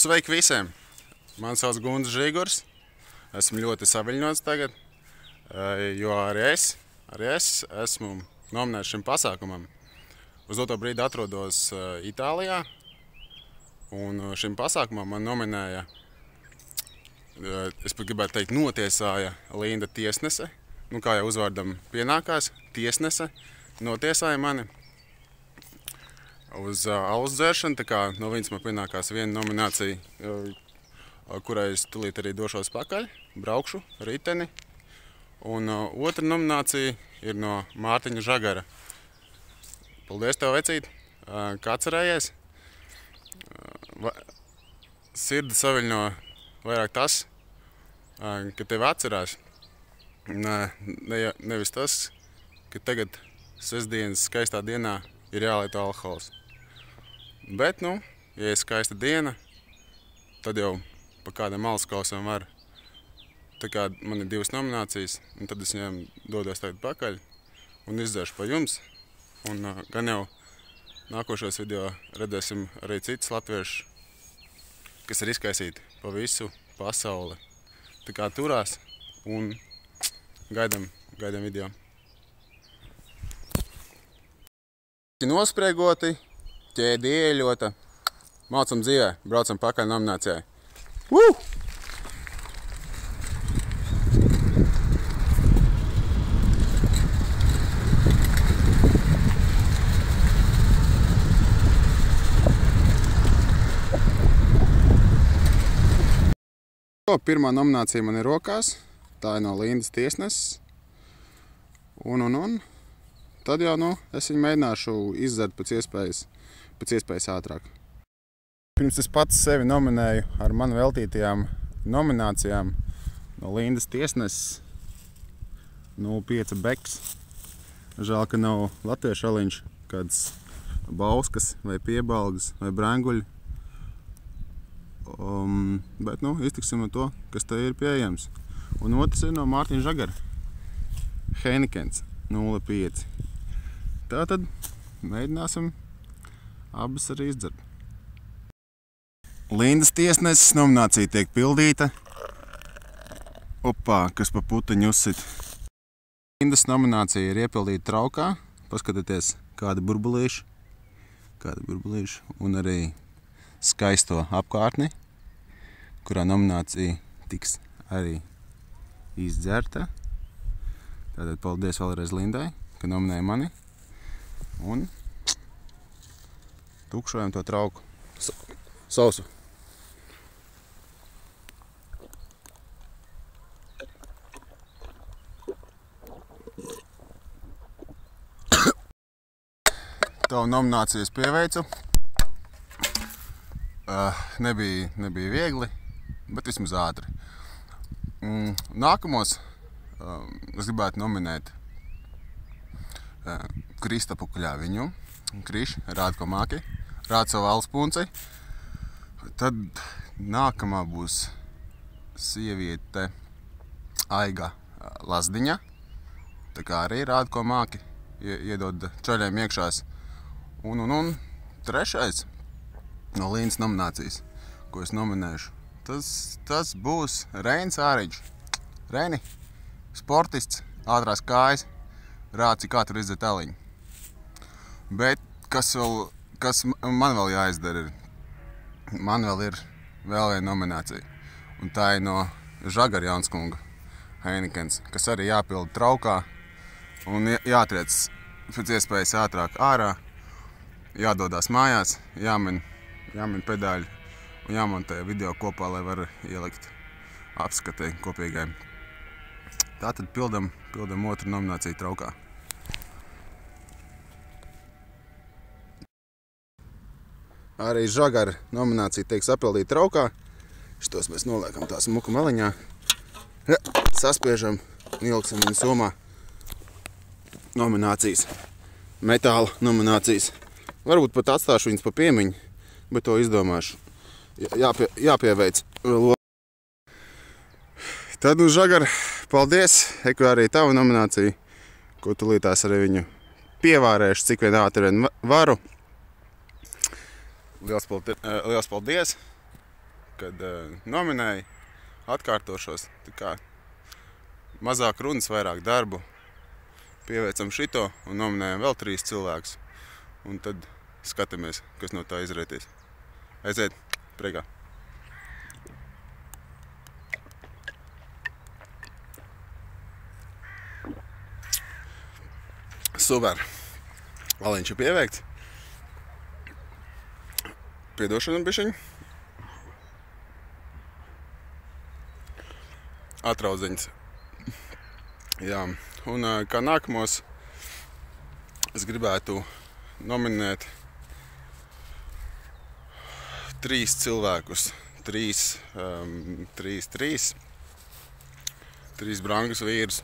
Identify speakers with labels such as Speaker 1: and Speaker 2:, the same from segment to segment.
Speaker 1: Sveiki visiem! Mani sauc Gunts Žigurs. Esmu ļoti saviļņots tagad, jo arī es esmu nominēts šim pasākumam. Uz doto brīdi atrodos Itālijā, un šim pasākumam man nominēja, es pat gribētu teikt, notiesāja Linda tiesnese. Nu, kā jau uzvārdam pienākās, tiesnese notiesāja mani uz alus dzēršanu, tā kā no viņas man pienākās viena nominācija, kurai es tūlīt arī došos pakaļ, braukšu riteni. Un otra nominācija ir no Mārtiņa Žagara. Paldies tev, vecīt, kā atcerējies. Sirdi saviļņo vairāk tas, ka tevi atcerās. Nevis tas, ka tagad sestdienas skaistā dienā ir jālieto alkohols. Bet, nu, ja ir skaista diena, tad jau pa kādam alkoholam var. Tā kā man ir 2 nominācijas, un tad es viņiem dodos tagad pakaļ un izdzeršu pa jums. Un gan jau nākošos video redzēsim arī citus latviešus, kas ir izkaisīti pa visu pasauli. Tā kā turās un gaidam video. Nospriegoti, ķēdi ieļota, mācam dzīvē, braucam pakaļ nominācijai. Pirmā nominācija man ir rokās, tā ir no Lindas tiesneses. Un tad jau, es viņu mēģināšu izdzert pēc iespējas ātrāk. Pirms es pats sevi nominēju ar man veltītajām nominācijām no Lindas tiesneses 05 Beks. Žēl, ka nav latviešu aliņš, kāds bauskas vai piebalgas vai branguļi. Bet, iztiksim no to, kas te ir pieejams. Un otrs ir no Mārtiņa Žagara. Heinekens 05. Tātad mēģināsim abas arī izdzert. Lindas tiesneses nominācija tiek pildīta. Opā, kas pa puteņu uzsit. Lindas nominācija ir iepildīta traukā. Paskatieties, kādi burbulīši. Un arī skaisto apkārtni, kurā nominācija tiks arī izdzerta. Tātad paldies vēlreiz Lindai, ka nominēja mani. Un tukšojam to trauku. Sausu. Tavu nomināciju es pieveicu. Nebija viegli, bet vismaz ātri. Nākamos es gribētu nominēt Kristapu Kļaviņu. Kriš, rāda, ko māki. Rāda savu alus punci. Tad nākamā būs sieviete Aiga Lazdiņa. Tā kā arī rāda, ko māki. Iedod čaļiem iekšās. Un trešais no Lindas nominācijas, ko es nominēšu, tas būs Reinis Āriņš. Reini, sportists, ātrās kājas, rāda, cik ātri izdzert aliņu. Bet kas man vēl jāizdara ir, man vēl ir viena nominācija. Un tā ir no Žagara Janskunga Heinekens, kas arī jāpilda traukā un jātriec pēc iespējas ātrāk ārā, jādodās mājās, jāmin pedāļi un jāmontē video kopā, lai var ielikt apskatē kopīgai. Tātad pildam otru nomināciju traukā. Arī Žagara nominācija tiek sapildīta traukā. Šitos mēs noliekam tās muku maliņā. Saspiežam un ieliksim viņu somā. Nominācijas. Metāla nominācijas. Varbūt pat atstāšu viņas pa piemiņu, bet to izdomāšu. Jāpieveic. Tad, Žagar, paldies, Eko, arī tavu nomināciju, ko tulītās arī viņu pievārēšu, cik vien ātri vien varu. Liels paldies! kad nominēju, atkārtošos. Tā kā mazāk runas, vairāk darbu. Pieveicam šito un nominējam vēl 3 cilvēkus. Un tad skatāmies, kas no tā izrietīs. Aiziet, priekā! Super! Aliņš ir pieveikts. Piedošana bišķiņ. Atraudziņas. Jā, un kā nākamos es gribētu nominēt 3 cilvēkus. 3 brangus vīrus.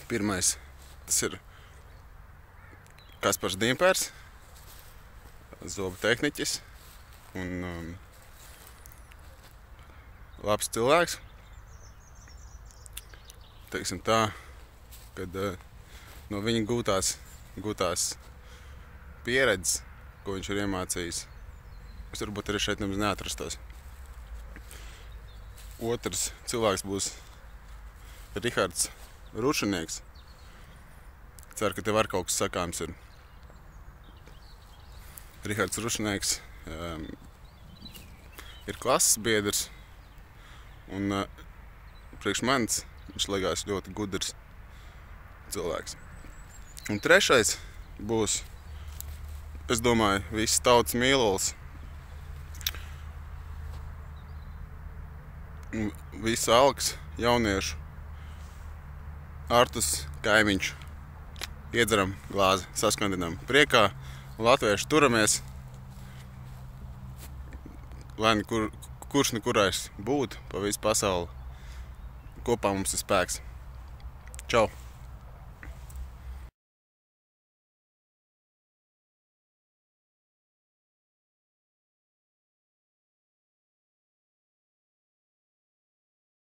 Speaker 1: Pirmais, tas ir Kaspars Dimpērs, zobu tehniķis un labs cilvēks. Teiksim tā, kad no viņa gūtās pieredzes, ko viņš ir iemācījis, es varbūt arī šeit nemaz neatrastos. Otrs cilvēks būs Rihards Rušinieks. Ceru, ka tev ar kaut kas sakāms ir. Rihards Rušinieks ir klases biedrs un priekš manis viņš liekas ļoti gudrs cilvēks. Un trešais būs, es domāju, visas tautas mīlols. Visu alks jauniešu Artus kaimiņš. Iedzeram glāzi, saskandinam priekā, latvieši turamies, lai kurš nekurais būtu pa visu pasauli. Kopā mums ir spēks. Čau!